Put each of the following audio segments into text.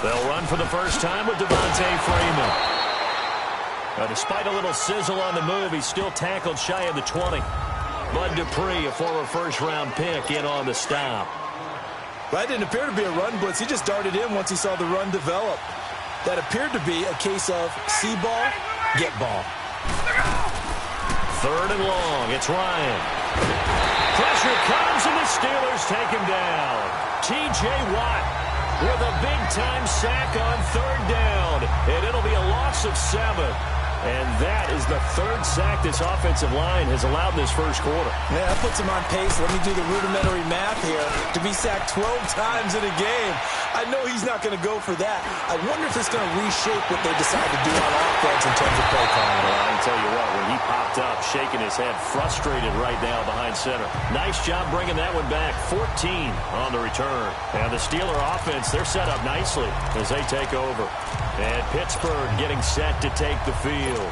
They'll run for the first time with Devontae Freeman. Now, despite a little sizzle on the move, he's still tackled shy of the 20. Bud Dupree, a former first-round pick, in on the stop. That didn't appear to be a run blitz. He just darted in once he saw the run develop. That appeared to be a case of see ball, get ball. Third and long. It's Ryan. Pressure comes, and the Steelers take him down. T.J. Watt with a big-time sack on third down. And it'll be a loss of 7. And that is the third sack this offensive line has allowed in this first quarter. Yeah, that puts him on pace. Let me do the rudimentary math here. To be sacked 12 times in a game. I know he's not going to go for that. I wonder if it's going to reshape what they decide to do on offense in terms of play calling. Well, I can tell you what, when he popped up, shaking his head, frustrated right now behind center. Nice job bringing that one back. 14 on the return. And the Steeler offense, they're set up nicely as they take over. And Pittsburgh getting set to take the field.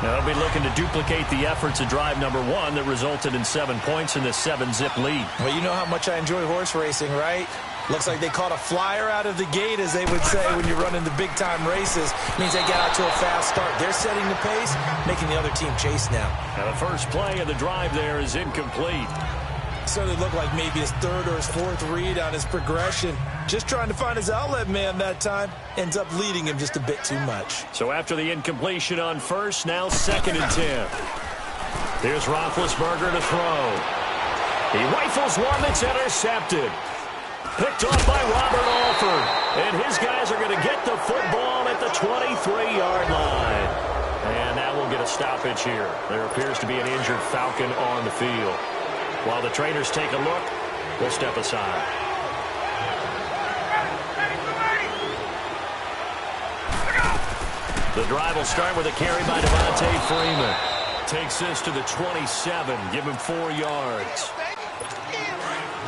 Now they'll be looking to duplicate the efforts of drive number 1 that resulted in 7 points in this 7-zip lead. Well, you know how much I enjoy horse racing, right? Looks like they caught a flyer out of the gate, as they would say when you're running the big-time races. Means they get out to a fast start. They're setting the pace, making the other team chase now. Now the first play of the drive there is incomplete. Certainly looked like maybe his third or his fourth read on his progression. Just trying to find his outlet man that time. Ends up leading him just a bit too much. So after the incompletion on first, now 2nd and 10. Here's Roethlisberger to throw. He rifles one that's intercepted. Picked off by Robert Alford. And his guys are going to get the football at the 23-yard line. And that will get a stoppage here. There appears to be an injured Falcon on the field. While the trainers take a look, we'll step aside. The drive will start with a carry by Devontae Freeman. Takes this to the 27. Give him 4 yards.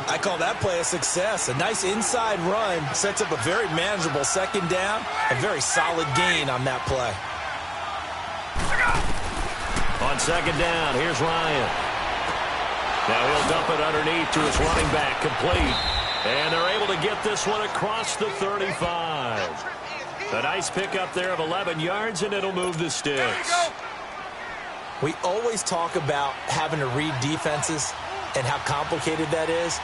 I call that play a success. A nice inside run sets up a very manageable second down. A very solid gain on that play. On second down, here's Ryan. Now he'll dump it underneath to his running back, complete. And they're able to get this one across the 35. A nice pickup there of 11 yards, and it'll move the sticks. We always talk about having to read defenses and how complicated that is.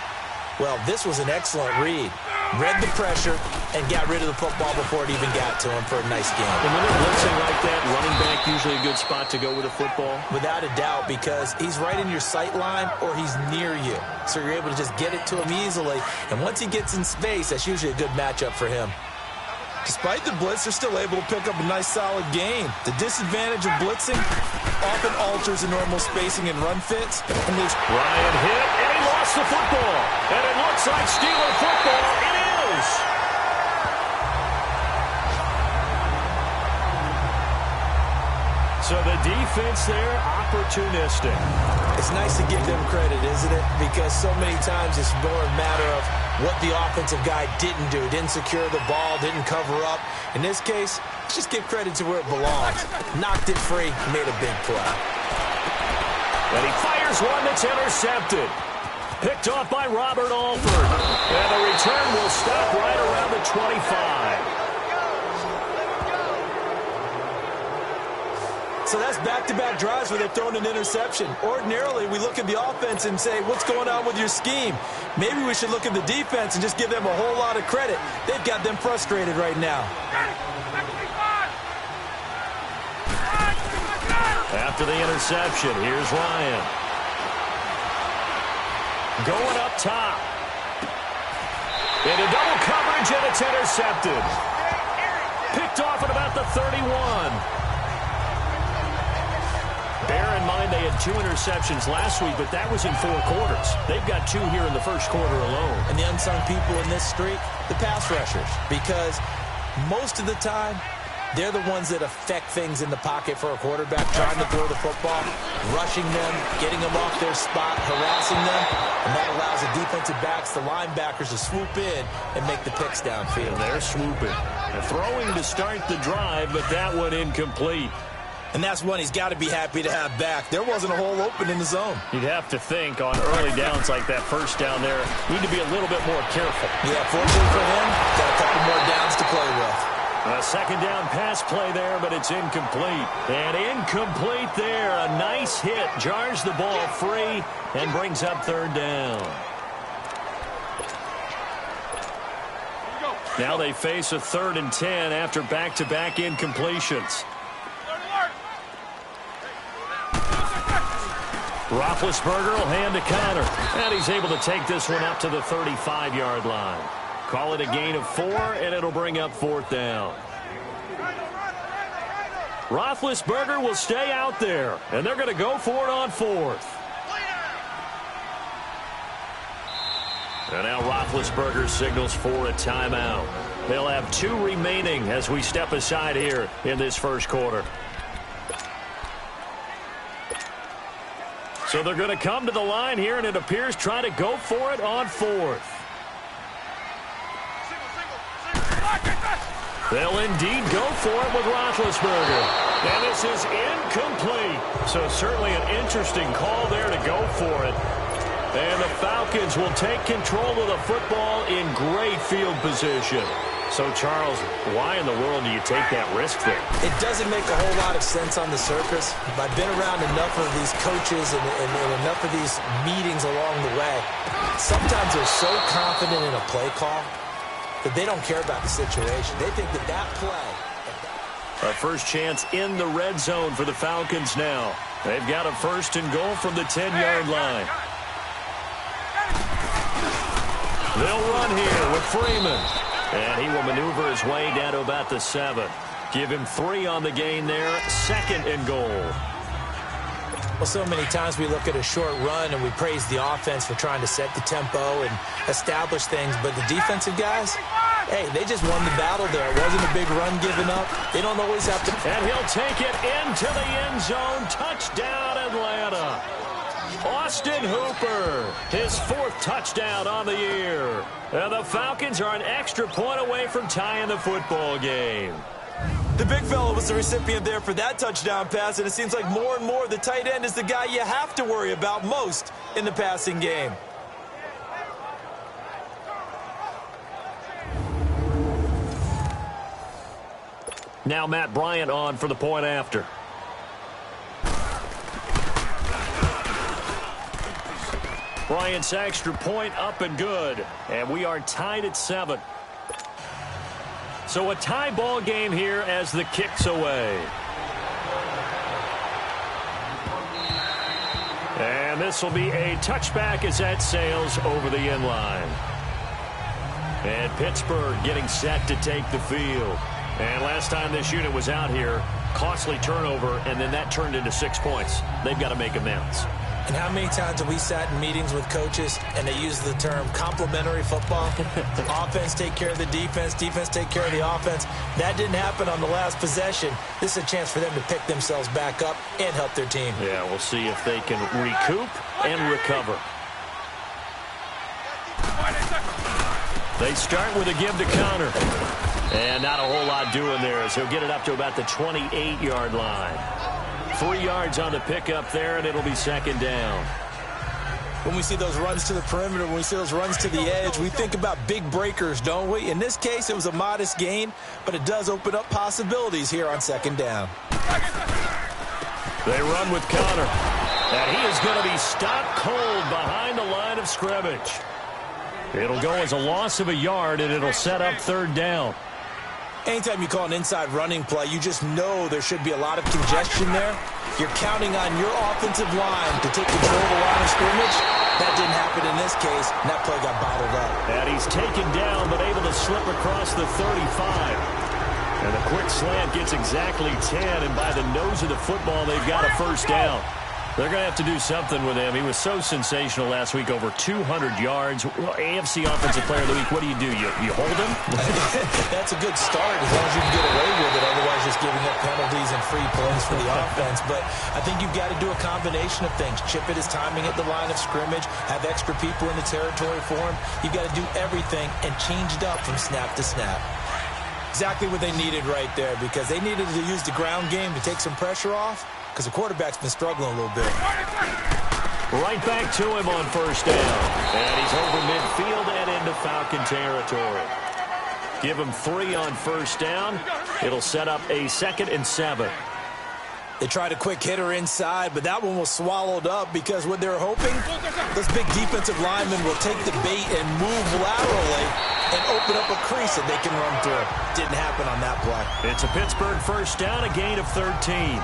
Well, this was an excellent read. Read the pressure and got rid of the football before it even got to him for a nice game. And when they're blitzing like that, running back usually a good spot to go with a football? Without a doubt, because he's right in your sight line or he's near you. So you're able to just get it to him easily. And once he gets in space, that's usually a good matchup for him. Despite the blitz, they're still able to pick up a nice solid gain. The disadvantage of blitzing often alters the normal spacing and run fits. And Ryan hit, and he lost the football. And it looks like Steeler football. It is. So the defense there, opportunistic. It's nice to give them credit, isn't it? Because so many times it's more a matter of what the offensive guy didn't do. Didn't secure the ball, didn't cover up. In this case, let's just give credit to where it belongs. Knocked it free, made a big play. And he fires one that's intercepted. Picked off by Robert Alford. And the return will stop right around the 25. So that's back-to-back drives where they've thrown an interception. Ordinarily, we look at the offense and say, what's going on with your scheme? Maybe we should look at the defense and just give them a whole lot of credit. They've got them frustrated right now. After the interception, here's Ryan. Going up top. Into double coverage, and it's intercepted. Picked off at about the 31. Bear in mind they had 2 interceptions last week, but that was in 4 quarters. They've got 2 here in the first quarter alone. And the unsung people in this streak, the pass rushers. Because most of the time, they're the ones that affect things in the pocket for a quarterback, trying to throw the football, rushing them, getting them off their spot, harassing them. And that allows the defensive backs, the linebackers, to swoop in and make the picks downfield. And they're swooping. They're throwing to start the drive, but that one incomplete. And that's one he's got to be happy to have back. There wasn't a hole open in the zone. You'd have to think on early downs like that first down there, need to be a little bit more careful. Yeah, fortunately for him, got a couple more downs to play second down pass play there, but it's incomplete. And incomplete there. A nice hit. Jars the ball free and brings up third down. Now they face a 3rd and 10 after back-to-back incompletions. Roethlisberger will hand to Connor. And he's able to take this one up to the 35-yard line. Call it a gain of 4, and it'll bring up 4th down. Roethlisberger will stay out there, and they're going to go for it on 4th. And now Roethlisberger signals for a timeout. They'll have 2 remaining as we step aside here in this first quarter. So they're going to come to the line here, and it appears try to go for it on 4th. They'll indeed go for it with Roethlisberger. And this is incomplete. So certainly an interesting call there to go for it. And the Falcons will take control of the football in great field position. So, Charles, why in the world do you take that risk there? It doesn't make a whole lot of sense on the surface. I've been around enough of these coaches and enough of these meetings along the way. Sometimes they're so confident in a play call that they don't care about the situation. They think that that play. A first chance in the red zone for the Falcons now. They've got a 1st and goal from the 10-yard line. They'll run here with Freeman. And he will maneuver his way down to about the 7. Give him 3 on the gain there. 2nd and goal. Well, so many times we look at a short run and we praise the offense for trying to set the tempo and establish things. But the defensive guys, hey, they just won the battle there. It wasn't a big run given up. They don't always have to. And he'll take it into the end zone. Touchdown, Atlanta. Austin Hooper, his 4th touchdown on the year. And the Falcons are an extra point away from tying the football game. The big fella was the recipient there for that touchdown pass, and it seems like more and more the tight end is the guy you have to worry about most in the passing game. Now Matt Bryant on for the point after. Bryant's extra point up and good. And we are tied at 7. So a tie ball game here as the kick's away. And this will be a touchback as that sails over the end line. And Pittsburgh getting set to take the field. And last time this unit was out here, costly turnover, and then that turned into 6 points. They've got to make amends. And how many times have we sat in meetings with coaches and they use the term complementary football? Offense take care of the defense, defense take care of the offense. That didn't happen on the last possession. This is a chance for them to pick themselves back up and help their team. Yeah, we'll see if they can recoup and recover. They start with a give to Connor. And not a whole lot doing there as he'll get it up to about the 28-yard line. 3 yards on the pickup there, and it'll be 2nd down. When we see those runs to the perimeter, when we see those runs to the edge, we think about big breakers, don't we? In this case, it was a modest gain, but it does open up possibilities here on 2nd down. They run with Connor. And he is going to be stopped cold behind the line of scrimmage. It'll go as a loss of a yard, and it'll set up 3rd down. Anytime you call an inside running play, you just know there should be a lot of congestion there. You're counting on your offensive line to take control of the line of scrimmage. That didn't happen in this case, and that play got bottled up. And he's taken down, but able to slip across the 35. And the quick slant gets exactly 10, and by the nose of the football, they've got a 1st down. They're going to have to do something with him. He was so sensational last week, over 200 yards. Well, AFC Offensive Player of the Week, what do? You hold him? That's a good start as long as you can get away with it. Otherwise, just giving up penalties and free plays for the offense. But I think you've got to do a combination of things. Chip it his timing at the line of scrimmage, have extra people in the territory for him. You've got to do everything and change it up from snap to snap. Exactly what they needed right there, because they needed to use the ground game to take some pressure off, because the quarterback's been struggling a little bit. Right back to him on 1st down. And he's over midfield and into Falcon territory. Give him 3 on first down. It'll set up a 2nd and 7. They tried a quick hitter inside, but that one was swallowed up because what they're hoping, this big defensive lineman will take the bait and move laterally and open up a crease that they can run through. Didn't happen on that play. It's a Pittsburgh first down, a gain of 13.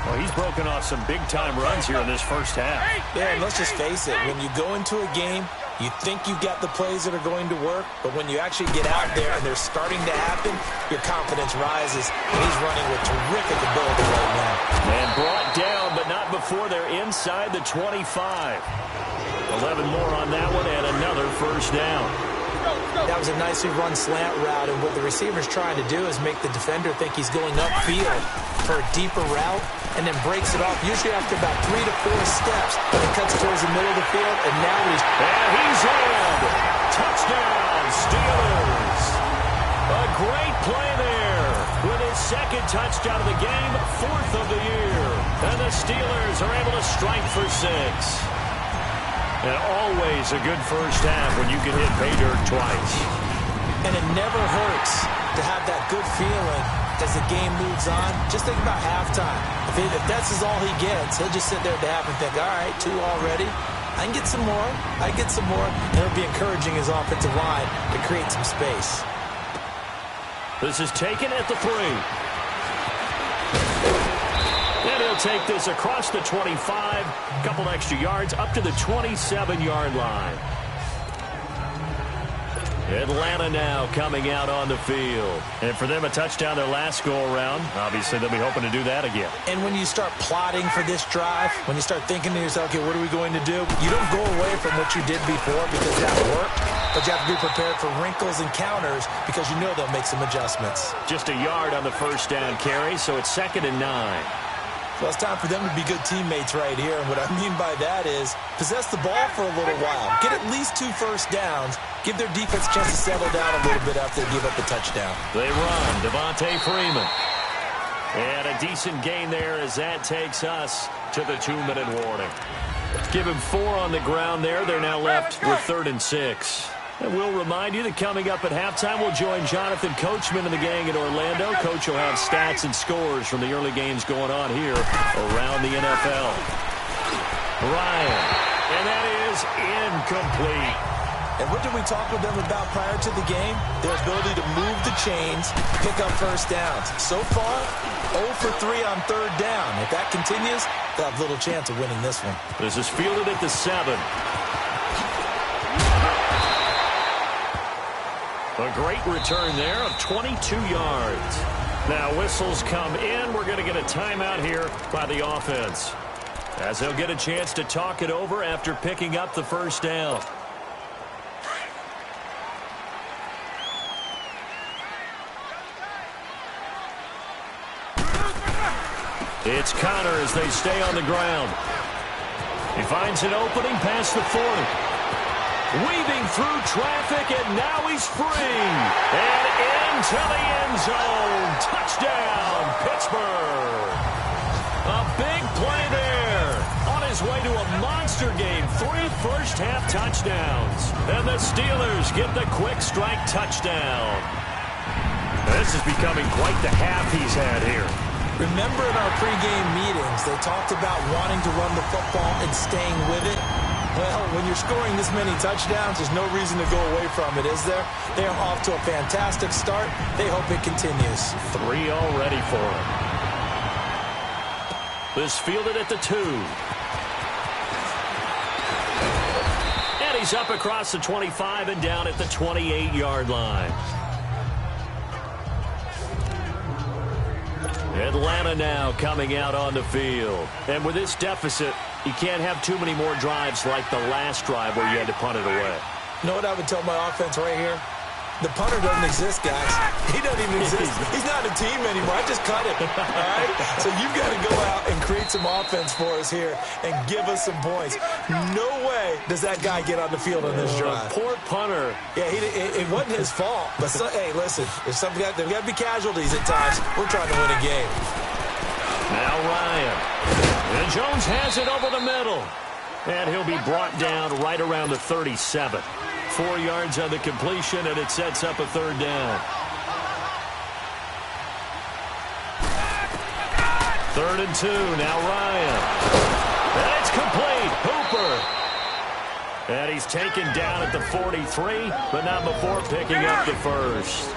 Well, he's broken off some big-time runs here in this first half. Yeah, and let's just face it. When you go into a game, you think you've got the plays that are going to work, but when you actually get out there and they're starting to happen, your confidence rises. And he's running with terrific ability right now. And brought down, but not before they're inside the 25. 11 more on that one, and another first down. That was a nicely run slant route, and what the receiver's trying to do is make the defender think he's going upfield for a deeper route, and then breaks it off, usually after about 3 to 4 steps, and cuts towards the middle of the field, and now he's in! Touchdown, Steelers! A great play there with his 2nd touchdown of the game, 4th of the year. And the Steelers are able to strike for 6. And always a good first half when you can hit pay dirt twice. And it never hurts to have that good feeling as the game moves on. Just think about halftime. If that's all he gets, he'll just sit there at the half and think, all right, 2 already. I can get some more. I get some more. And it'll be encouraging his offensive line to create some space. This is taken at the 3. And he'll take this across the 25, a couple extra yards, up to the 27-yard line. Atlanta now coming out on the field. And for them, a touchdown their last go-around. Obviously, they'll be hoping to do that again. And when you start plotting for this drive, when you start thinking to yourself, okay, what are we going to do? You don't go away from what you did before because that worked, but you have to be prepared for wrinkles and counters because you know they'll make some adjustments. Just a yard on the first down carry, so it's 2nd and 9. Well, it's time for them to be good teammates right here. And what I mean by that is possess the ball for a little while. Get at least 2 first downs. Give their defense a chance to settle down a little bit after they give up the touchdown. They run. Devontae Freeman. And a decent gain there as that takes us to the 2-minute warning. Give him 4 on the ground there. They're now left with 3rd and 6. And we'll remind you that coming up at halftime, we'll join Jonathan Coachman and the gang in Orlando. Coach will have stats and scores from the early games going on here around the NFL. Ryan, and that is incomplete. And what did we talk with them about prior to the game? Their ability to move the chains, pick up first downs. So far, 0 for 3 on 3rd down. If that continues, they'll have little chance of winning this one. This is fielded at the 7. A great return there of 22 yards. Now whistles come in. We're going to get a timeout here by the offense, as they'll get a chance to talk it over after picking up the first down. It's Connor as they stay on the ground. He finds an opening past the 40. Weaving through traffic, and now he's free. And into the end zone. Touchdown, Pittsburgh. A big play there. On his way to a monster game. 3 first-half touchdowns. And the Steelers get the quick strike touchdown. This is becoming quite the half he's had here. Remember in our pregame meetings, they talked about wanting to run the football and staying with it. Well, when you're scoring this many touchdowns, there's no reason to go away from it, is there? They are off to a fantastic start. They hope it continues. 3 already for him. This fielded at the 2. And he's up across the 25 and down at the 28-yard line. Atlanta now coming out on the field. And with this deficit, you can't have too many more drives like the last drive where you had to punt it away. You know what I would tell my offense right here? The punter doesn't exist, guys. He doesn't even exist. He's not a team anymore. I just cut it. All right? So you've got to go out and create some offense for us here and give us some points. No way does that guy get on the field on this drive. Poor punter. Yeah, it wasn't his fault. But, hey, listen, there's got to be casualties at times. We're trying to win a game. Now Ryan. And Jones has it over the middle. And he'll be brought down right around the 37. 4 yards on the completion, and it sets up a 3rd down. 3rd and 2. Now Ryan. And it's complete. Hooper. And he's taken down at the 43, but not before picking up the first.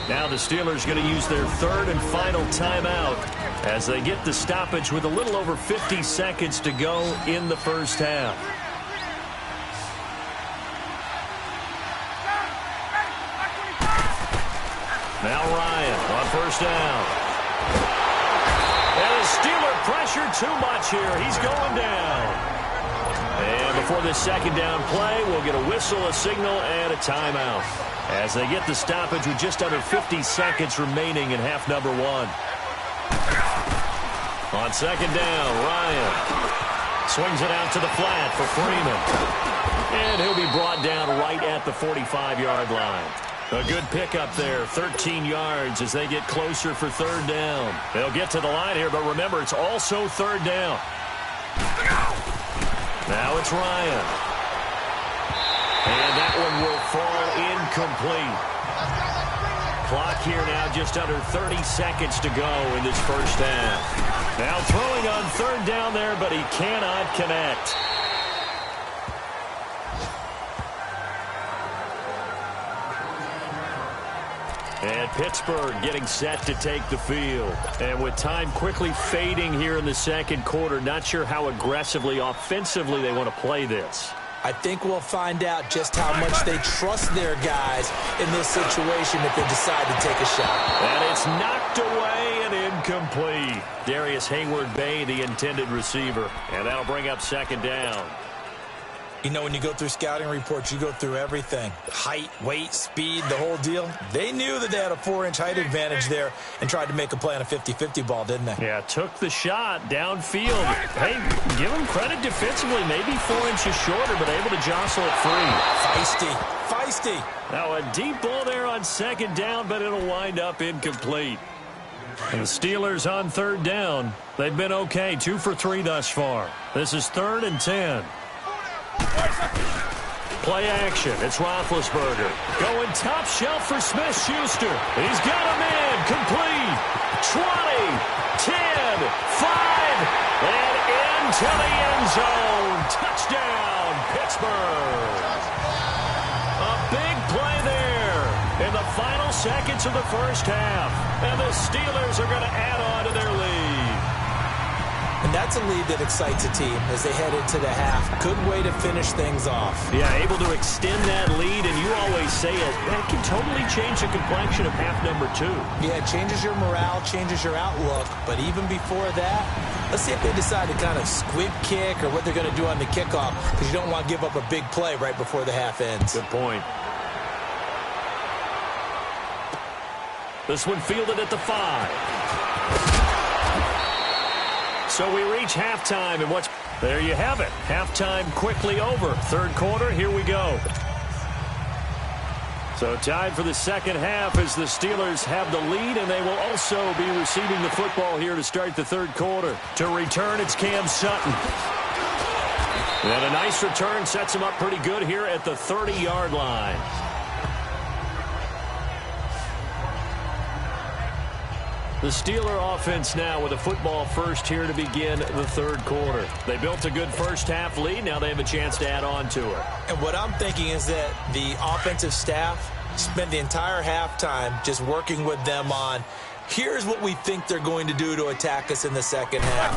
Now the Steelers going to use their 3rd and final timeout as they get the stoppage with a little over 50 seconds to go in the first half. Now Ryan on 1st down. And the Steeler pressure too much here. He's going down. And before this 2nd down play, we'll get a whistle, a signal, and a timeout as they get the stoppage with just under 50 seconds remaining in half number 1. On 2nd down, Ryan swings it out to the flat for Freeman. And he'll be brought down right at the 45-yard line. A good pickup there, 13 yards as they get closer for 3rd down. They'll get to the line here, but remember, it's also 3rd down. Now it's Ryan. And that one will fall incomplete. Clock here now just under 30 seconds to go in this first half. Now throwing on 3rd down there, but he cannot connect. And Pittsburgh getting set to take the field. And with time quickly fading here in the 2nd quarter, not sure how aggressively, offensively they want to play this. I think we'll find out just how much they trust their guys in this situation if they decide to take a shot. And it's knocked away and incomplete. Darius Hayward-Bay, the intended receiver. And that'll bring up 2nd down. You know, when you go through scouting reports, you go through everything. Height, weight, speed, the whole deal. They knew that they had a 4-inch height advantage there and tried to make a play on a 50-50 ball, didn't they? Yeah, took the shot downfield. Hey, give them credit defensively. Maybe 4 inches shorter, but able to jostle it free. Feisty. Now a deep ball there on 2nd down, but it'll wind up incomplete. And the Steelers on 3rd down. They've been okay, 2 for 3 thus far. This is 3rd and 10. Play action. It's Roethlisberger. Going top shelf for Smith-Schuster. He's got him in. Complete. 20, 10, 5, and into the end zone. Touchdown, Pittsburgh. A big play there in the final seconds of the first half. And the Steelers are going to add on to their lead. And that's a lead that excites a team as they head into the half. Good way to finish things off. Yeah, able to extend that lead, and you always say it, that can totally change the complexion of half number 2. Yeah, it changes your morale, changes your outlook. But even before that, let's see if they decide to kind of squib kick or what they're going to do on the kickoff, because you don't want to give up a big play right before the half ends. Good point. This one fielded at the 5. So we reach halftime, and there you have it. Halftime quickly over. 3rd quarter, here we go. So tied for the 2nd half as the Steelers have the lead, and they will also be receiving the football here to start the 3rd quarter. To return, it's Cam Sutton. And a nice return sets him up pretty good here at the 30-yard line. The Steeler offense now with a football first here to begin the 3rd quarter. They built a good first half lead. Now they have a chance to add on to it. And what I'm thinking is that the offensive staff spent the entire halftime just working with them on, here's what we think they're going to do to attack us in the 2nd half.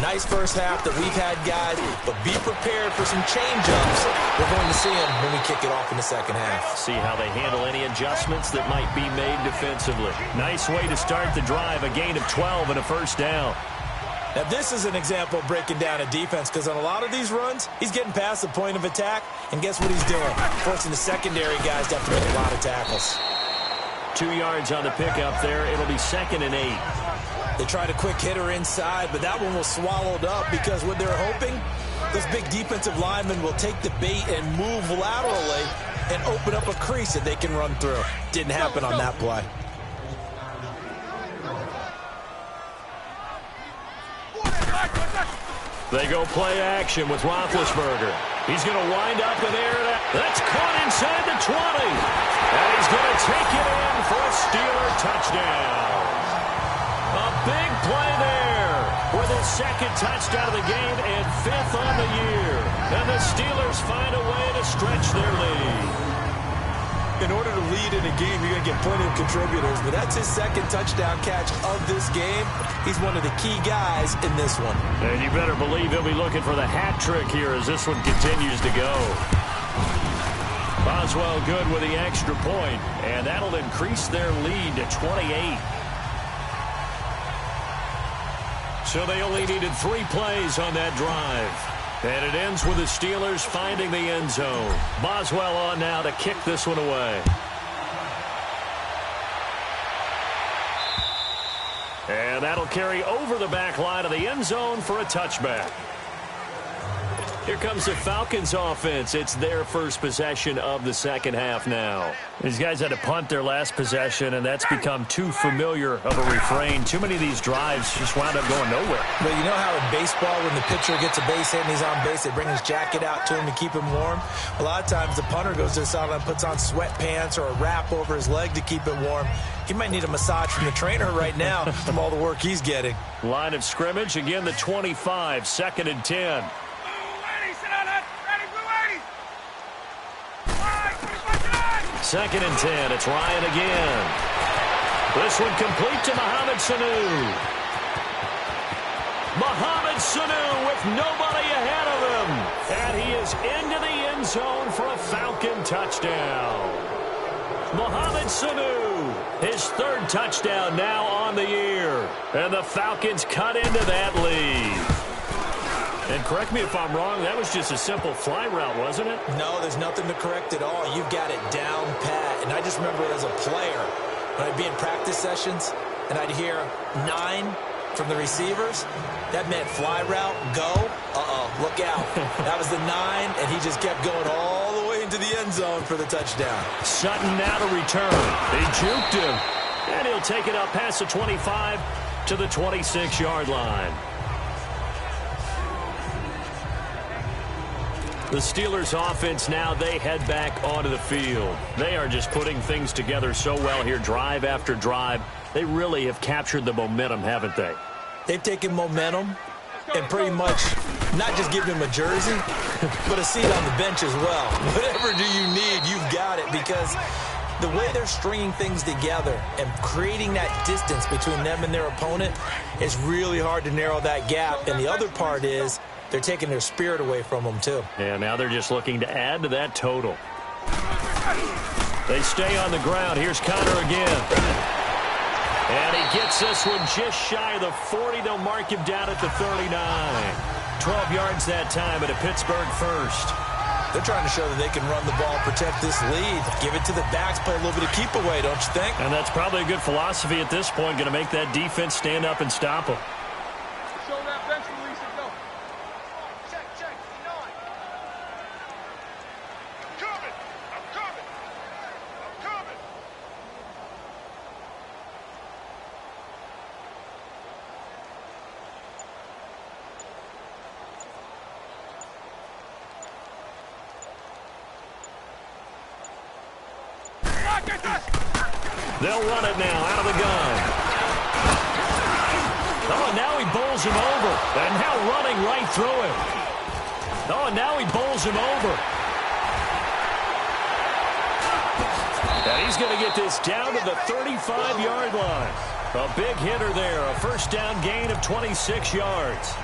Nice first half that we've had, guys, but be prepared for some change-ups. We're going to see them when we kick it off in the 2nd half. See how they handle any adjustments that might be made defensively. Nice way to start the drive, a gain of 12 and a 1st down. Now, this is an example of breaking down a defense, because on a lot of these runs, he's getting past the point of attack, and guess what he's doing? Forcing the secondary guys to have to make a lot of tackles. 2 yards on the pickup there. It'll be 2nd and 8. They tried a quick hitter inside, but that one was swallowed up because what they're hoping, those big defensive linemen will take the bait and move laterally and open up a crease that they can run through. Didn't happen on that play. They go play action with Roethlisberger. He's going to wind up in there. That's caught inside the 20. And he's going to take it in for a Steeler touchdown. A big play there with his second touchdown of the game and 5th on the year. And the Steelers find a way to stretch their lead. In order to lead in a game, you're going to get plenty of contributors, but that's his second touchdown catch of this game. He's one of the key guys in this one. And you better believe he'll be looking for the hat trick here as this one continues to go. Boswell good with the extra point, and that'll increase their lead to 28. So they only needed 3 plays on that drive. And it ends with the Steelers finding the end zone. Boswell on now to kick this one away. And that'll carry over the back line of the end zone for a touchback. Here comes the Falcons offense. It's their first possession of the second half now. These guys had to punt their last possession, and that's become too familiar of a refrain. Too many of these drives just wound up going nowhere. But you know how in baseball, when the pitcher gets a base hit and he's on base, they bring his jacket out to him to keep him warm? A lot of times the punter goes to the sideline, puts on sweatpants or a wrap over his leg to keep it warm. He might need a massage from the trainer right now from all the work he's getting. Line of scrimmage, again the 25, 2nd and 10. Second and 10. It's Ryan again. This one complete to Mohamed Sanu. Mohamed Sanu with nobody ahead of him. And he is into the end zone for a Falcon touchdown. Mohamed Sanu, his 3rd touchdown now on the year. And the Falcons cut into that lead. And correct me if I'm wrong, that was just a simple fly route, wasn't it? No, there's nothing to correct at all. You've got it down pat. And I just remember as a player, when I'd be in practice sessions, and I'd hear 9 from the receivers, that meant fly route, go, look out. That was the 9, and he just kept going all the way into the end zone for the touchdown. Sutton now to return. He juked him. And he'll take it up past the 25 to the 26-yard line. The Steelers offense now, they head back onto the field. They are just putting things together so well here, drive after drive. They really have captured the momentum, haven't they? They've taken momentum and pretty much not just given him a jersey, but a seat on the bench as well. Whatever do you need, you've got it, because the way they're stringing things together and creating that distance between them and their opponent is really hard to narrow that gap. And the other part is they're taking their spirit away from them, too. Yeah, now they're just looking to add to that total. They stay on the ground. Here's Connor again. And he gets this one just shy of the 40. They'll mark him down at the 39. 12 yards that time at a Pittsburgh first. They're trying to show that they can run the ball, protect this lead, give it to the backs, play a little bit of keep away, don't you think? And that's probably a good philosophy at this point, going to make that defense stand up and stop them. They'll run it now out of the gun. Oh, and now he bowls him over. And now running right through him. Oh, and now he bowls him over. And he's going to get this down to the 35-yard line. A big hitter there. A first down gain of 26 yards.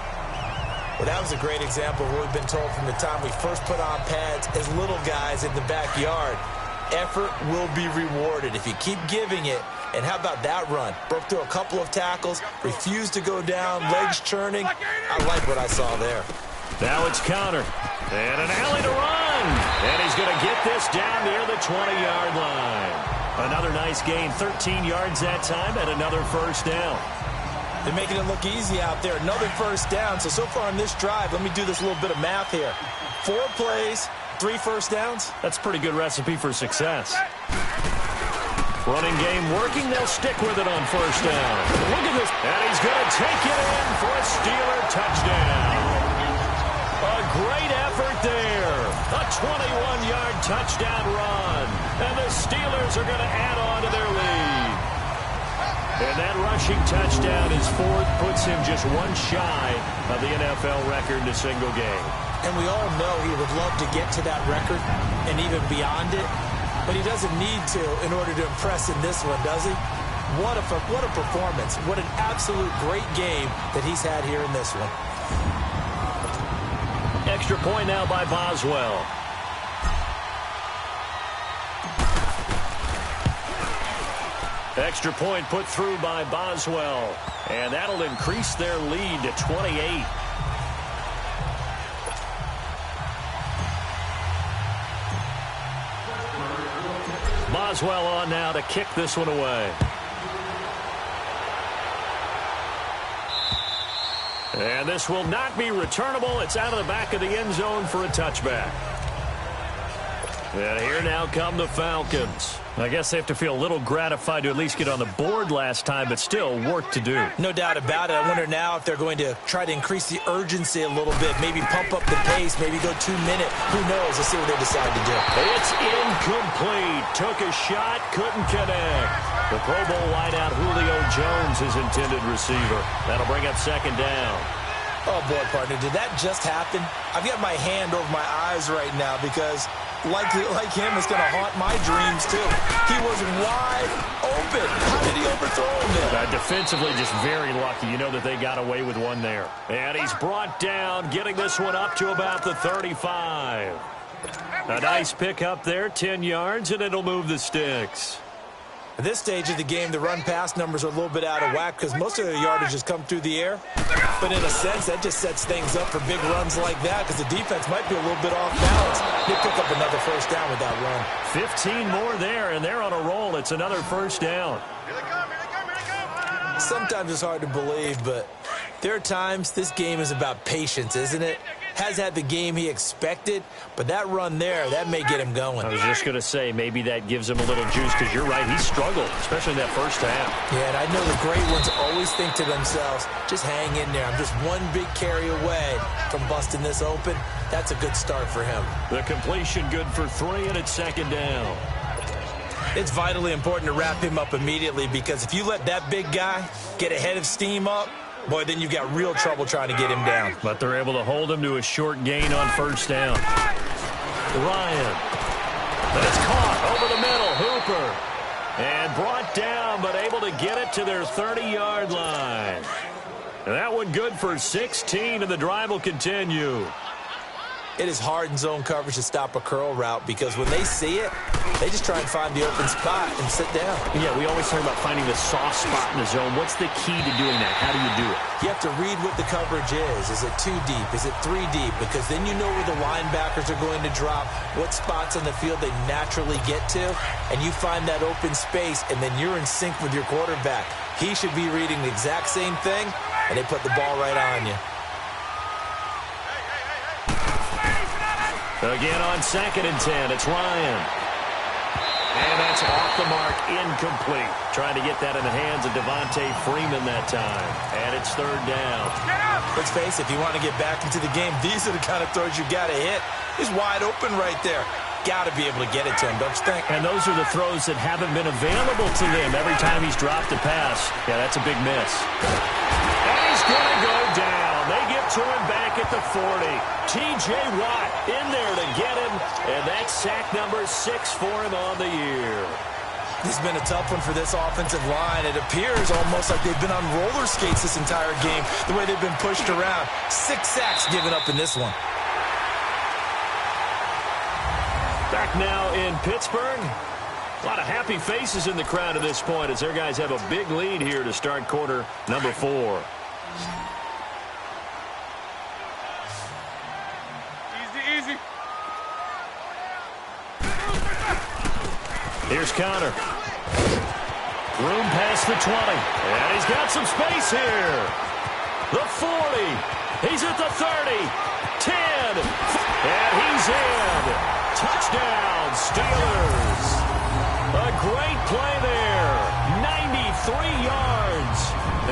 Well, that was a great example of what we've been told from the time we first put on pads as little guys in the backyard. Effort will be rewarded if you keep giving it. And how about that run? Broke through a couple of tackles, refused to go down, legs churning. I like what I saw there. Now it's Connor. And an alley to run. And he's going to get this down near the 20-yard line. Another nice gain, 13 yards that time, and another first down. They're making it look easy out there. Another first down. So far on this drive, let me do this little bit of math here. 4 plays, 3 first downs. That's a pretty good recipe for success. Running game working. They'll stick with it on first down. Look at this. And he's going to take it in for a Steeler touchdown. A great effort there. A 21-yard touchdown run. And the Steelers are going to add on to their lead. And that rushing touchdown is fourth, puts him just one shy of the NFL record in a single game. And we all know he would love to get to that record and even beyond it, but he doesn't need to in order to impress in this one, does he? What a performance. What an absolute great game that he's had here in this one. Extra point now by Boswell. Extra point put through by Boswell. And that'll increase their lead to 28. Boswell on now to kick this one away. And this will not be returnable. It's out of the back of the end zone for a touchback. And here now come the Falcons. I guess they have to feel a little gratified to at least get on the board last time, but still work to do. No doubt about it. I wonder now if they're going to try to increase the urgency a little bit, maybe pump up the pace, maybe go 2 minute. Who knows? Let's see what they decide to do. It's incomplete. Took a shot, couldn't connect. The Pro Bowl wideout Julio Jones is intended receiver. That'll bring up second down. Oh, boy, partner, did that just happen? I've got my hand over my eyes right now because, like him, it's going to haunt my dreams, too. He was wide open. How did he overthrow him there? Defensively, just very lucky. You know that they got away with one there. And he's brought down, getting this one up to about the 35. A nice pick up there, 10 yards, and it'll move the sticks. At this stage of the game, the run-pass numbers are a little bit out of whack because most of the yardage has come through the air. But in a sense, that just sets things up for big runs like that because the defense might be a little bit off balance. They pick up another first down with that run. 15 more there, and they're on a roll. It's another first down. Sometimes it's hard to believe, but there are times this game is about patience, isn't it? Has had the game he expected, but that run there, that may get him going. I was just going to say, maybe that gives him a little juice, because you're right, he struggled, especially in that first half. Yeah, and I know the great ones always think to themselves, just hang in there. I'm just one big carry away from busting this open. That's a good start for him. The completion good for 3, and it's second down. It's vitally important to wrap him up immediately, because if you let that big guy get ahead of steam up, boy, then you've got real trouble trying to get him down. But they're able to hold him to a short gain on first down. Ryan. But it's caught over the middle. Hooper. And brought down, but able to get it to their 30-yard line. And that one good for 16, and the drive will continue. It is hard in zone coverage to stop a curl route because when they see it, they just try and find the open spot and sit down. Yeah, we always talk about finding the soft spot in the zone. What's the key to doing that? How do you do it? You have to read what the coverage is. Is it 2 deep? Is it 3 deep? Because then you know where the linebackers are going to drop, what spots on the field they naturally get to, and you find that open space, and then you're in sync with your quarterback. He should be reading the exact same thing, and they put the ball right on you. Again on 2nd and 10, it's Ryan. And that's off the mark, incomplete. Trying to get that in the hands of Devontae Freeman that time. And it's 3rd down. Let's face it, if you want to get back into the game, these are the kind of throws you got to hit. He's wide open right there. Got to be able to get it to him, don't you think? And those are the throws that haven't been available to them every time he's dropped a pass. Yeah, that's a big miss. And he's going to go down. They get to him back at the 40. T.J. Watt in there to get him, and that's sack number 6 for him on the year. This has been a tough one for this offensive line. It appears almost like they've been on roller skates this entire game, the way they've been pushed around. 6 sacks given up in this one. Back now in Pittsburgh. A lot of happy faces in the crowd at this point as their guys have a big lead here to start quarter number 4. Easy. Here's Connor. Room past the 20. And he's got some space here. The 40. He's at the 30. 10. And he's in. Touchdown, Steelers. A great play there. 93 yards.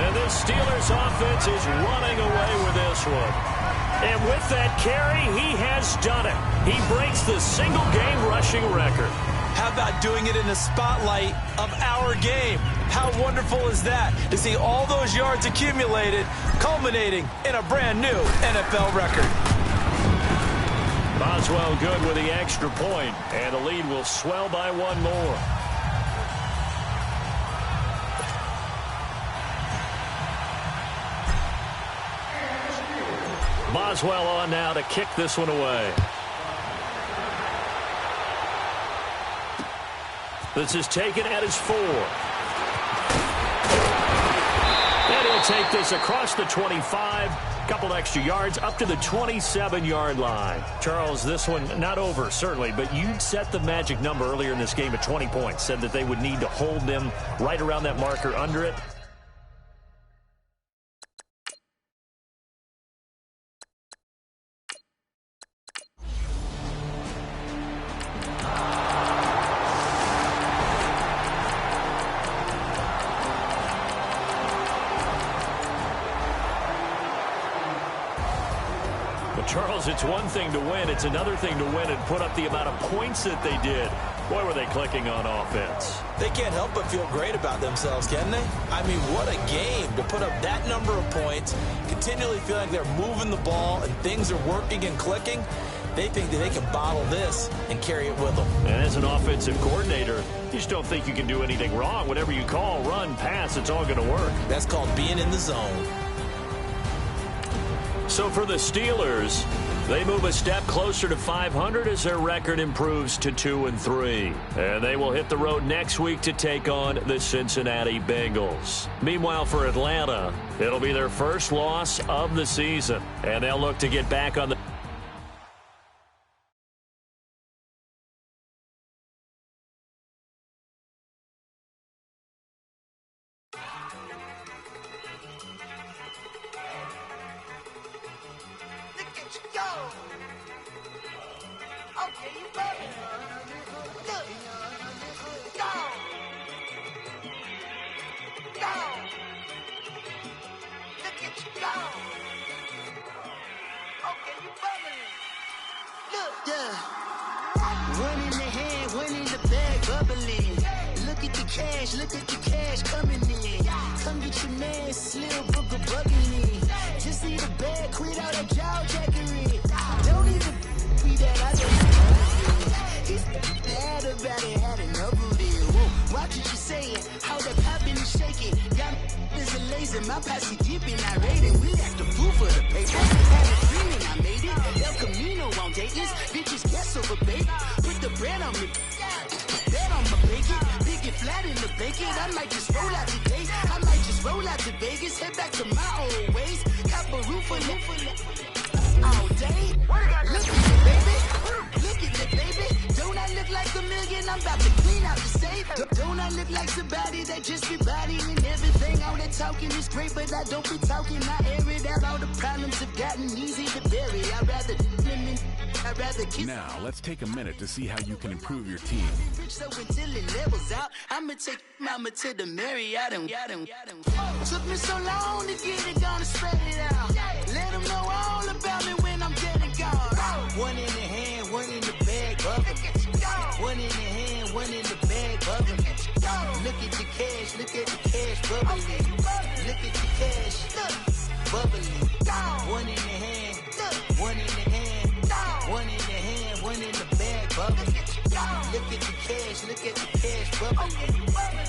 And this Steelers offense is running away with this this one. And with that carry, he has done it. He breaks the single-game rushing record. How about doing it in the spotlight of our game? How wonderful is that to see all those yards accumulated, culminating in a brand new NFL record. Boswell good with the extra point, and the lead will swell by one more. Boswell on now to kick this one away. This is taken at his 4. And he'll take this across the 25. Couple extra yards up to the 27-yard line. Charles, this one not over, certainly, but you set the magic number earlier in this game at 20 points. Said that they would need to hold them right around that marker under it. Charles, it's one thing to win. It's another thing to win and put up the amount of points that they did. Boy, were they clicking on offense. They can't help but feel great about themselves, can they? I mean, what a game to put up that number of points, continually feel like they're moving the ball and things are working and clicking. They think that they can bottle this and carry it with them. And as an offensive coordinator, you just don't think you can do anything wrong. Whatever you call, run, pass, it's all going to work. That's called being in the zone. So for the Steelers, they move a step closer to 500 as their record improves to 2-3. And they will hit the road next week to take on the Cincinnati Bengals. Meanwhile, for Atlanta, it'll be their first loss of the season. And they'll look to get back on the Now, let's take a minute to see how you can improve your team. So until it levels out, I'ma take mama to the Marriott and took me so long to get it done and spread it out. Let them know all about me when I'm dead and gone. One in the hand, one in the bag, bubbling. One in the hand, one in the bag, bubbling. Look at the cash, look at the cash, bubbling. Look at the cash, bubbling. One in the hand, one in the hand, one in the hand, one in the bag, bubbling. Look at the cash, look at the cash, bubbling.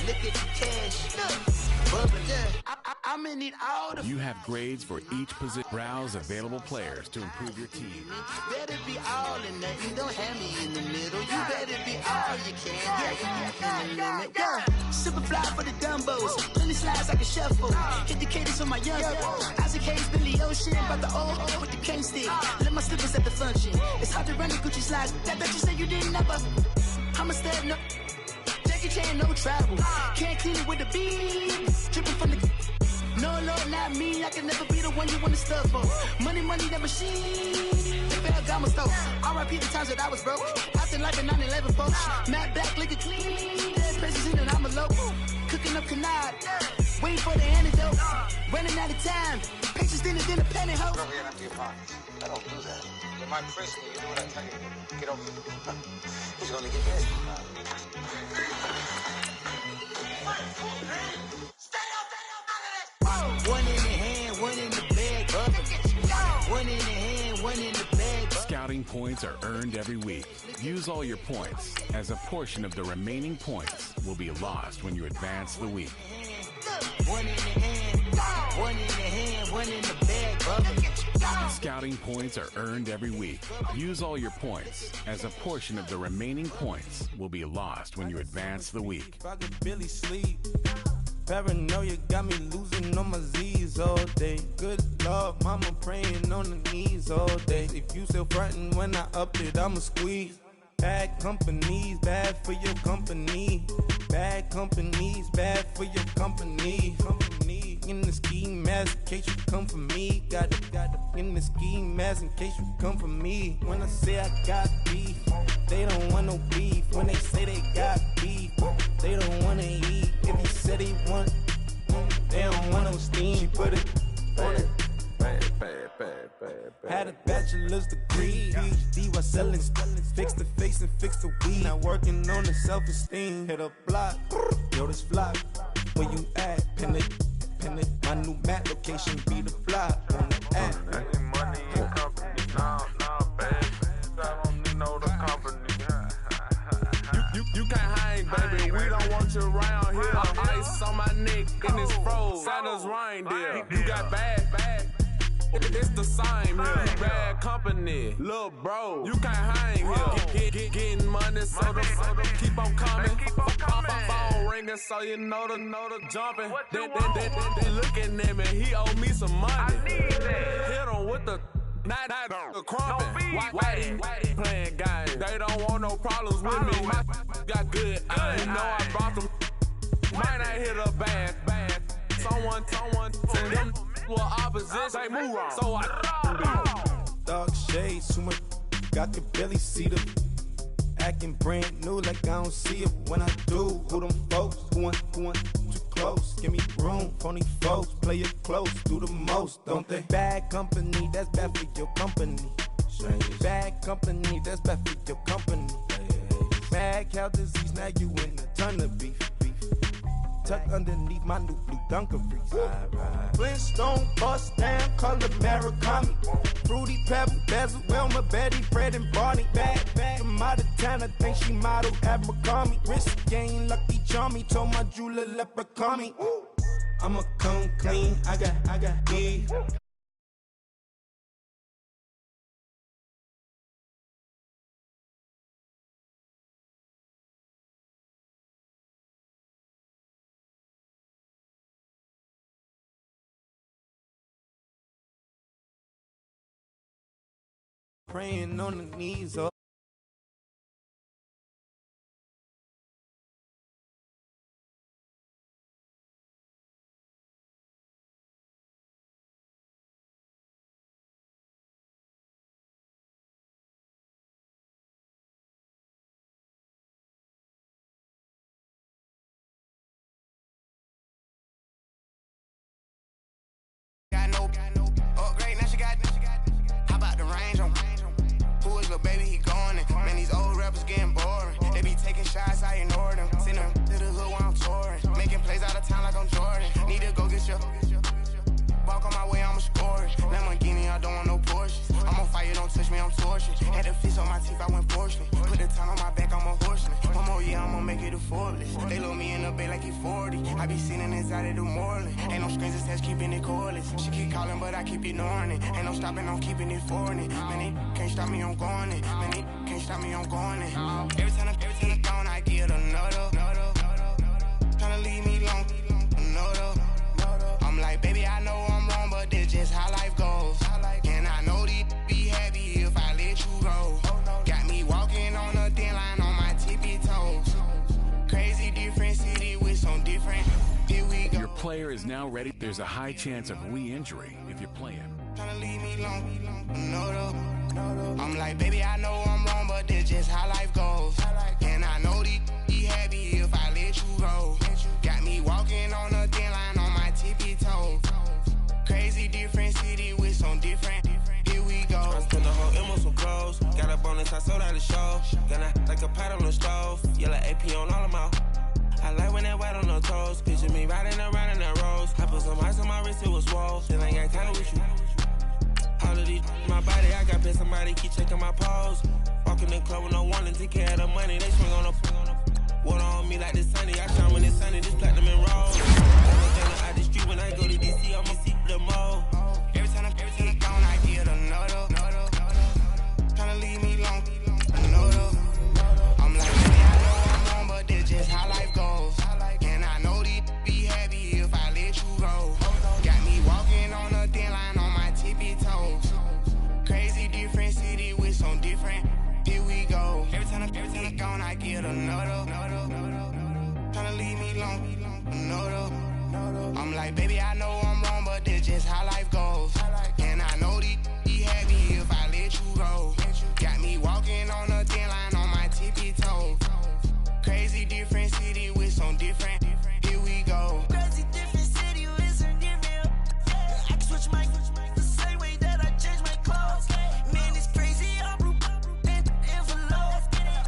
Look at the cash, bubbling. I'm in it all the You have grades for each position. Browse available players to improve your team. better be all in nothing. Don't have me in the middle. You better be all you can. Yeah, in the limit. Yeah. Super fly for the Dumbos. Plenty slides like a shuffle. Hit the cadence on my young. Isaac Hayes, Billy Ocean. About the old with the cane stick. Let my slippers at the function. It's hard to run the Gucci slides. That bet you say you didn't never. I'm a stud, no. Jackie Chan, no travel. Can't clean it with the beat. Dripping from the. No, Lord, not me. I can never be the one you want to stuff for. Money, money, that machine. The Ferragamo store. R.I.P. the times that I was broke. Acting like a 9/11 folks. Matt back, looking clean. Dead president and I'm a local. Cooking up canard. Waiting for the antidote. Running out of time. Patience Just in the penny house. Go ahead empty your pockets. I don't do that. In my prison, you do what I tell you. Get over here. He's gonna get paid. One in the hand, one in the bag. One in the hand, one in the bag. Scouting points are earned every week. Use all your points, as a portion of the remaining points will be lost when you advance the week. One in the hand, one in the hand, one in the bag, brother. Scouting points are earned every week. Use all your points, as a portion of the remaining points will be lost when you advance the week. If I could barely sleep. Paranoia got me losing on my Z's all day. Good Lord, mama praying on the knees all day. If you still frontin' when I up it, I'ma squeeze. Bad companies, bad for your company. Bad companies, bad for your company. Company in the ski mask in case you come for me. Got it in the ski mask in case you come for me. When I say I got beef, they don't want no beef. When they say they got beef, they don't wanna eat. If he said he want, they don't want no steam. She put it on it. Had a bachelor's degree, PhD while selling. Fix the face and fix the weed. Now working on the self-esteem. Hit a block, yo this flock. Where you at? Pin it. My new mat location be the fly on the app. Money and company, nah, baby. I don't need no the company. You can't hang, baby. We don't want you around here. Ice on my neck in this froze. Santa's reindeer. You got bad. It's the same here. Bad company, little bro. You can't hang here. Getting money, so the keep on coming. Phone ringing, so you know the jumping. They looking at me. He owe me some money. I need that. Hit him with the crumping. Whitey playing games. They don't want no problems with me. My got good. I know I brought them. Might not hit a bad. Someone tell them well opposition. They move wrong. So I dark shades, too much. Got the belly see the acting brand new like I don't see it when I do. Who them folks? Who want too close? Give me room, phony folks. Play it close, do the most, don't they? Bad company, that's bad for your company. Bad company, that's bad for your company. Mad cow disease, now you in a ton of beef. Tuck underneath my new blue Dunkaroos. Flintstone bust down, color Murakami. Fruity Pebble, Basil, Wilma, Betty, Fred, and Barney. Bad from out of town, I think she modeled at McCarmy. Wrist game, lucky charmy, told my jeweler leprechaun. I'ma come clean, I got beef. Praying on the knees, oh. Got no upgrade, now she got. How about the range on? Who is little baby? He going in. Man, these old rappers getting boring. They be taking shots, I ignore them. Send them to the hood while I'm touring. Making plays out of town like I'm Jordan. Need to go get your. Walk on my way, I'ma score it. Lamborghini, I don't want no Porsches. I'm on fire, don't touch me, I'm tortured. Had the fish on my teeth, I went porcelain. Put the time on my back, I'm a horseman. One more year, I'ma make it a Forbes. They load me in the bay like he 40. I be sitting inside of the Moreland. Ain't no screens attached, keeping it cordless. She keep calling, but I keep ignoring it. Ain't no stopping, I'm keeping it for it. Man, it can't stop me, I'm going it. Man, it can't stop me, I'm going it. Every time I'm gone, I get another. Tryna leave me long, another. I'm like, baby, I know I'm wrong, but this just how life goes. And I know these be happy if I let you go. Got me walking on a thin line on my tippy toes. Crazy different city with some different. Here we go. Your player is now ready. There's a high chance of re-injury if you play him. Tryna leave me long, I'm like, baby, I know I'm wrong, but this just how life goes. And I know these be happy if I let you go. Got me walking on a thin line on my tippy toes. Crazy different city. bonus, I sold out the show. Gonna like a pot on the stove. Yellow AP on all of my. I like when that white on the toes. Picture me riding around in that rose. I put some ice on my wrist, it was swole. Still ain't got time to with you. All of these my body, I got pissed. Somebody keep checking my pose. Walking in the club with no warning, take care of the money. They swing on the water on me like the sunny. I shine when it's sunny, this platinum and rose. Out the street when I go to DC, I'ma see the mode. Every time I'm gone, I get another. Tryna leave me alone, another. I'm like, baby, I know I'm wrong, but this just how life goes. And I know these be happy if I let you go. Got me walking on a thin line on my tippy toes. Crazy different city with some different. Here we go. Every time I'm gone, I get another. Tryna leave me alone, another. I'm like, baby, I know I'm wrong, but this just how life goes. And I know these be happy if I let you go. Got me walking on a thin line on my tippy toes. Crazy different city with some different. Here we go. Crazy different city with some different. I can switch my the same way that I change my clothes. Man, it's crazy. I'm and envelope.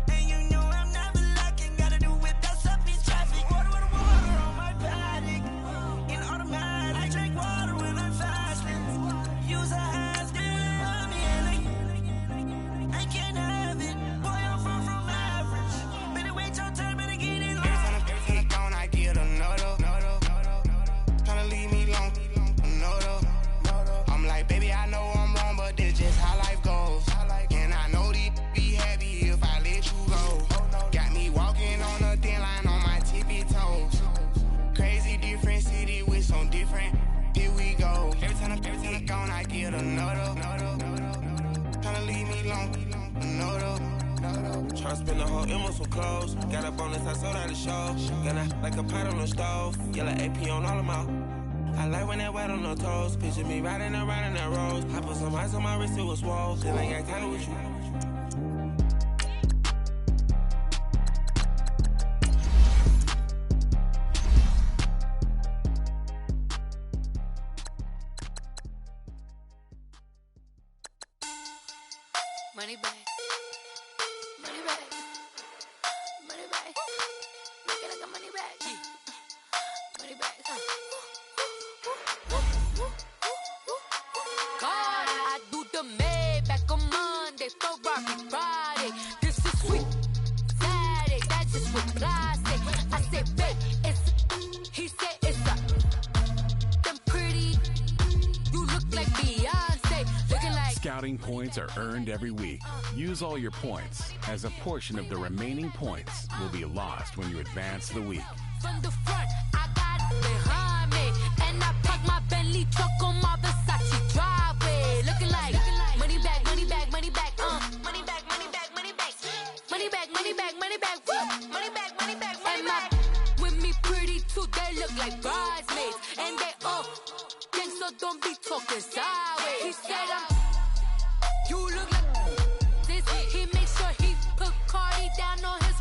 And you know I'm never lacking. Gotta do without stopping traffic. Water on my paddock. In automatic. I drink water when I'm fasting. Use a hands down me and I can't have it. Boy, I'm far from average. Better wait your turn, better get it low. Every time I'm gone, I get another. Tryna leave me alone, another. I'm like, baby, I know I'm wrong, but this just how life goes. And I know these be happy if I let you go. Got me walking on a thin line on my tippy toes. Crazy different city with some different. Here we go. Every time I'm gone, I get another. Tryna leave me alone, another. Tryna spend the whole M on some clothes. Got a bonus, I sold out the show. Gonna like a pot on the stove. Yellow AP on all of my. I like when that white on the toes. Picture me riding around in that rose. I put some ice on my wrist, it was swole. Still ain't got time with you. Money back. Money back. Money back. Make it like a money back. Money back. God, I do the Maybach on Monday, Ferrari Friday. This is sweet Saturday, that's just with plastic. I said, babe, it's. He said it's a. Them pretty. You look like Beyonce. Looking like. Scouting points are earned every week. Use all your points, as a portion of the remaining points will be lost when you advance the week. From the front, I got it behind me. And I park my Bentley truck on my Versace driveway. Looking like money back, money back, money back, money back, money back, money back. Money back, money back, money back, money back, money back, money back. With me pretty too, they look like bridesmaids. And they all gang, so don't be talking sideways. He said you look like this. He makes sure he put Cardi down on his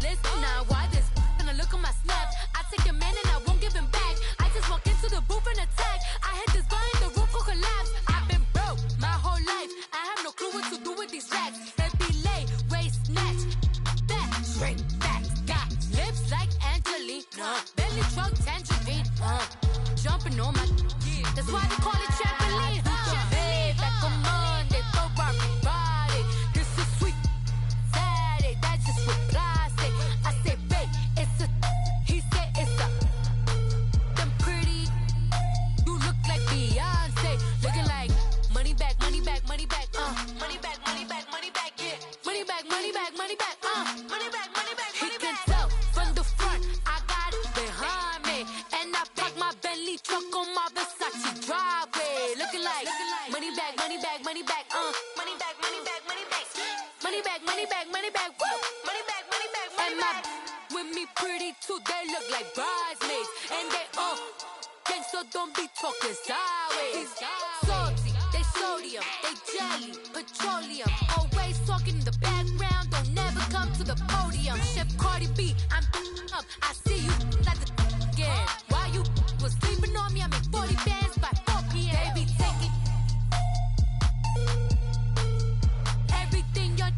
list. Now why this? Gonna look on my snap. I take a man and I won't give him back. I just walk into the booth and attack. I hit this guy in the roof will collapse. I've been broke my whole life. I have no clue what to do with these racks. Every lay, waist snatch, back, straight back. Got lips like Angelina, belly truck tangerine. Jumping on my, that's why they call it trampoline. Back on Monday, Ferrari Friday. This is sweet Saturday, that's just with plastic. I say, babe, it's a. He said it's a. Them pretty. You look like Beyonce. Looking like money back, money back, money back, money back, money back, money back, yeah. Money back, money back, money back, money back, money back, money back. He can tell from the front, I got it behind me. And I park my Bentley truck on my Versace driveway. Looking like money back, money back, money back, money back, money back, money back. Money back, money back, money back, woo. Money back, money back, money back. With me pretty too, they look like bridesmaids. And they all gang, so don't be talking sideways. Salty, they sodium, they jelly, petroleum. Always talking in the background, don't never come to the podium. Chef Cardi B, I'm up. I see you like the again. While you was sleeping on me, I make 40 bands by 4 p.m. Baby, take it. Everything you're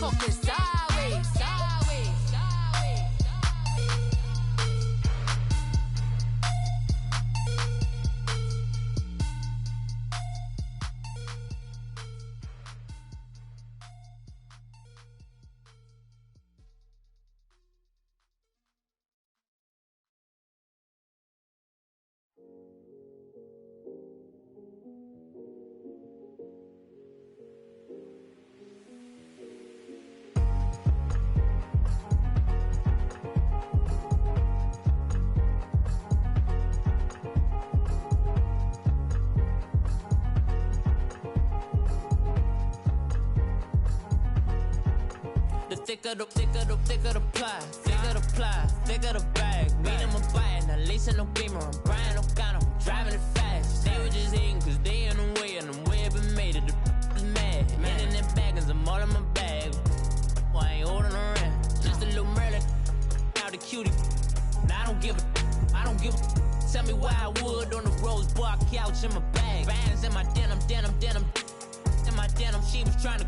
talking sideways, sideways, sideways. The thicker the pie, thicker the ply, thicker the bag. Meet them a buying, at least in no beamer. I'm Brian O'Connor, I'm driving it fast. They were just hating cause they in the way, and the way I've been made it, the is mad. Man in their baggins, I'm all in my bag. Well, I ain't holding around, just a little Merlin, now the cutie. Now I don't give a, tell me why I would on the rose bar couch in my bag. Bands in my denim, in my denim, she was trying to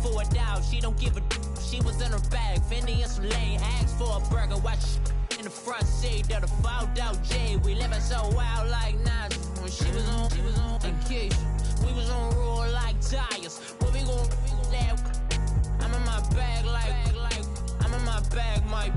for a doubt, she don't give a. She was in her bag, Fendi and some lane. Asked for a burger, watch in the front seat of the fouled out J. We living so wild like Nas. When she was on vacation, we was on roll like tires. What we gon' laugh? I'm in my bag like I'm in my bag, Mike.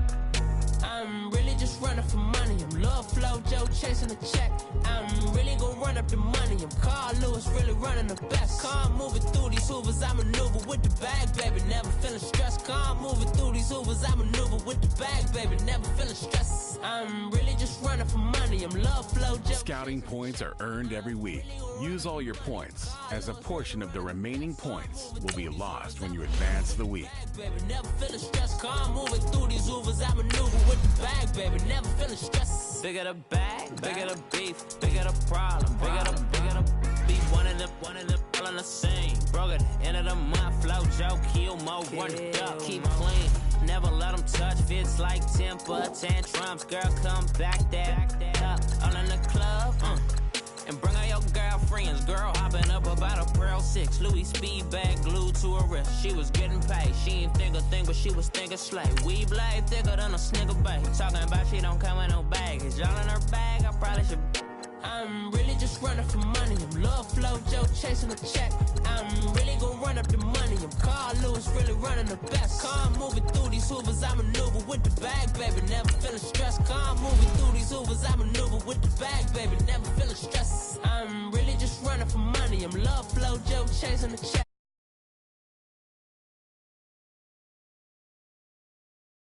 I'm really just running for money. I'm Love Flow Joe chasing the check. I'm really gon' run up the money. I'm Carl Lewis, really running the best. Car moving through these Hoovers, I maneuver with the bag, baby. Never feeling stressed. Car moving through these Hoovers, I maneuver with the bag, baby. Never feeling stressed. I'm really just running for money. I'm Love Flow Joe. Scouting points are earned every week. Use all your points, as a portion of the remaining points will be lost when you advance the week. Baby, never feeling stressed. Car moving through these Hoovers, I maneuver with the bag, baby. Never feeling stressed. Bigger the bag, bigger the beef, bigger the problem, bigger the beef. One of them, all in the same. Broke at the end of the month, flow Joe, kill mo, run it up, keep clean. Never let them touch, fits like temper tantrums. Girl, come back that up, all in the club, and bring all your girlfriends. Girl hopping up about a Pearl 6 Louis speed bag glued to her wrist. She was getting paid, she ain't think a thing, but she was thinking slay. We blade thicker than a snicker bag. Talking about she don't come with no baggage. Y'all in her bag, I probably should. I'm really just running for money. I'm Love Flow Joe chasing a check. I'm really gon' run up the money. I'm Carl Lewis, really running the best. Car moving through these Hoovers, I maneuver with the bag, baby. Never feeling stressed. Car moving through these Hoovers, I maneuver with the bag, baby. Never feeling stressed. I'm really just running for money. I'm Love Flow Joe chasing the check.